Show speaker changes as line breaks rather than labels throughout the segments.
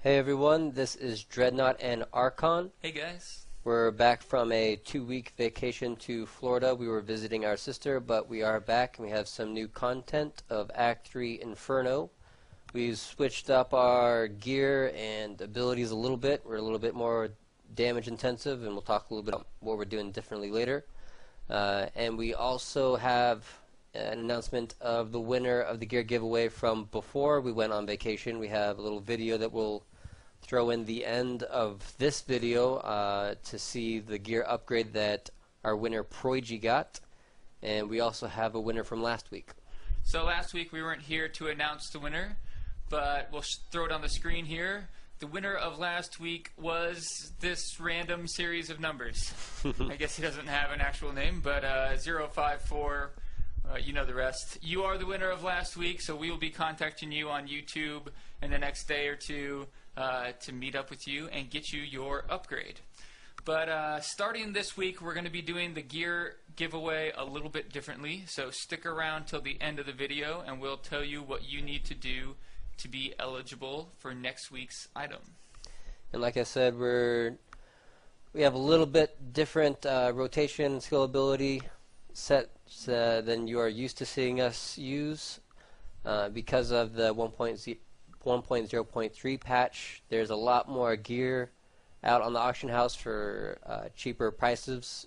Hey everyone, this is Dreadnought and Archon.
Hey guys.
We're back from a 2-week vacation to Florida. We were visiting our sister, but we are back and we have some new content of Act 3 Inferno. We've switched up our gear and abilities a little bit. We're a little bit more damage intensive, and we'll talk a little bit about what we're doing differently later. And we also have an announcement of the winner of the gear giveaway from before we went on vacation. We have a little video that we'll throw in the end of this video to see the gear upgrade that our winner Proigi got, and we also have a winner from last week.
So last week we weren't here to announce the winner, but we'll throw it on the screen here. The winner of last week was this random series of numbers. I guess he doesn't have an actual name, but 054, you know the rest. You are the winner of last week, so we will be contacting you on YouTube in the next day or two to meet up with you and get you your upgrade. But starting this week, we're going to be doing the gear giveaway a little bit differently, so stick around till the end of the video and we'll tell you what you need to do to be eligible for next week's item.
And like I said, we have a little bit different rotation skill ability sets than you are used to seeing us use because of the 1.0.3 patch. There's a lot more gear out on the auction house for cheaper prices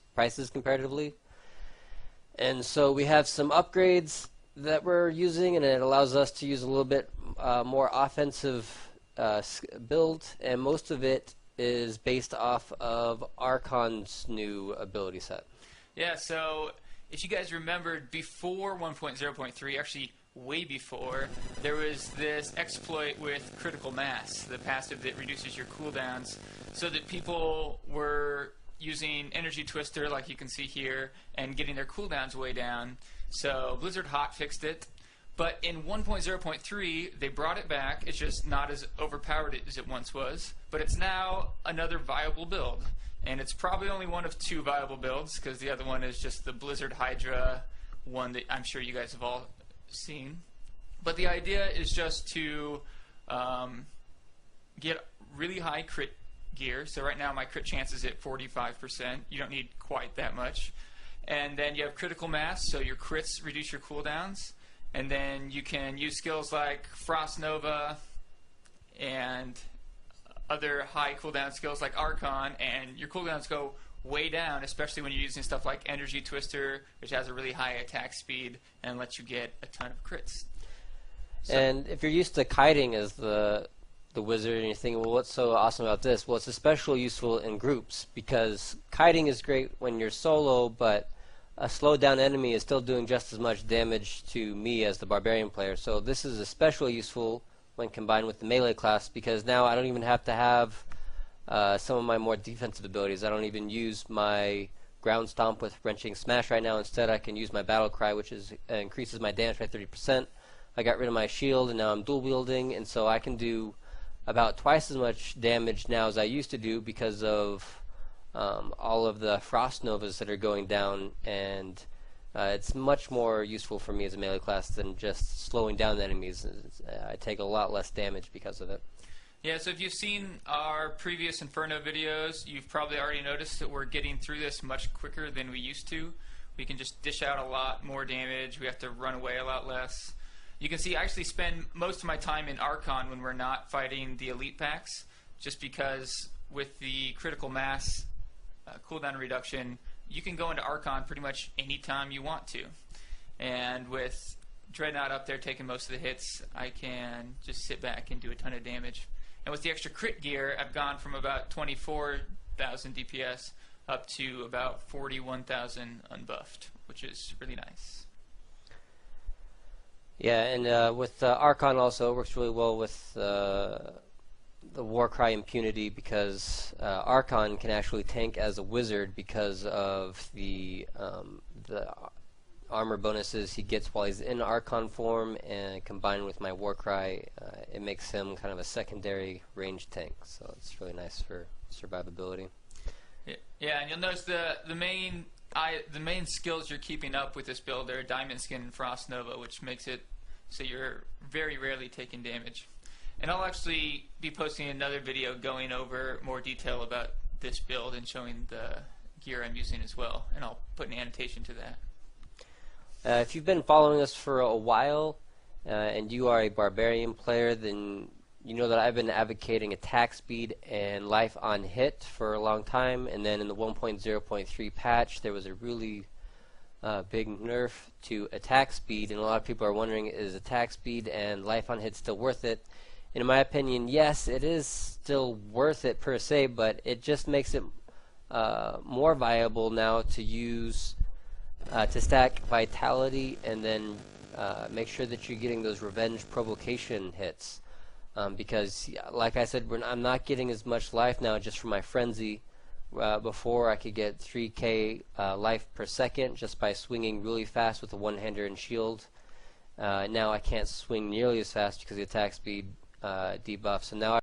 comparatively, and so we have some upgrades that we're using, and it allows us to use a little bit more offensive build, and most of it is based off of Archon's new ability set.
Yeah, so if you guys remembered, before 1.0.3, actually way before, there was this exploit with critical mass, the passive that reduces your cooldowns, so that people were using energy twister like you can see here and getting their cooldowns way down. So Blizzard hot fixed it, but in 1.0.3 they brought it back. It's just not as overpowered as it once was, but it's now another viable build, and it's probably only one of 2 viable builds because the other one is just the Blizzard Hydra one that I'm sure you guys have all seen. But the idea is just to get really high crit gear. So right now my crit chance is at 45%. You don't need quite that much. And then you have critical mass, so your crits reduce your cooldowns. And then you can use skills like Frost Nova and other high cooldown skills like Archon, and your cooldowns go way down, especially when you're using stuff like Energy Twister, which has a really high attack speed and lets you get a ton of crits. So,
and if you're used to kiting as the wizard and you're thinking, well, what's so awesome about this? Well, it's especially useful in groups because kiting is great when you're solo, but a slowed down enemy is still doing just as much damage to me as the Barbarian player. So this is especially useful when combined with the melee class, because now I don't even have to have some of my more defensive abilities. I don't even use my ground stomp with wrenching smash right now. Instead, I can use my battle cry, which increases my damage by 30%. I got rid of my shield, and now I'm dual wielding, and so I can do about twice as much damage now as I used to do because of all of the Frost Novas that are going down, and it's much more useful for me as a melee class than just slowing down enemies. I take a lot less damage because of it.
yeah, so if you've seen our previous Inferno videos, you've probably already noticed that we're getting through this much quicker than we used to. We can just dish out a lot more damage. We have to run away a lot less. You can see I actually spend most of my time in Archon when we're not fighting the elite packs, just because with the critical mass cooldown reduction, you can go into Archon pretty much any time you want to. And with Dreadnought up there taking most of the hits, I can just sit back and do a ton of damage. And with the extra crit gear, I've gone from about 24,000 DPS up to about 41,000 unbuffed, which is really nice.
Yeah, and with Archon also, it works really well with the Warcry impunity, because Archon can actually tank as a wizard because of the armor bonuses he gets while he's in Archon form, and combined with my Warcry, it makes him kind of a secondary range tank. So it's really nice for survivability.
Yeah, and you'll notice the main skills you're keeping up with this build are Diamond Skin and Frost Nova, which makes it so you're very rarely taking damage. And I'll actually be posting another video going over more detail about this build and showing the gear I'm using as well, and I'll put an annotation to that.
If you've been following us for a while and you are a Barbarian player, then you know that I've been advocating attack speed and life on hit for a long time, and then in the 1.0.3 patch there was a really big nerf to attack speed, and a lot of people are wondering, is attack speed and life on hit still worth it? And in my opinion, yes, it is still worth it per se, but it just makes it more viable now to use to stack vitality and then make sure that you're getting those revenge provocation hits, because like I said, I'm not getting as much life now just from my frenzy. Before I could get 3k life per second just by swinging really fast with a one-hander and shield. Now I can't swing nearly as fast because of the attack speed debuff. So now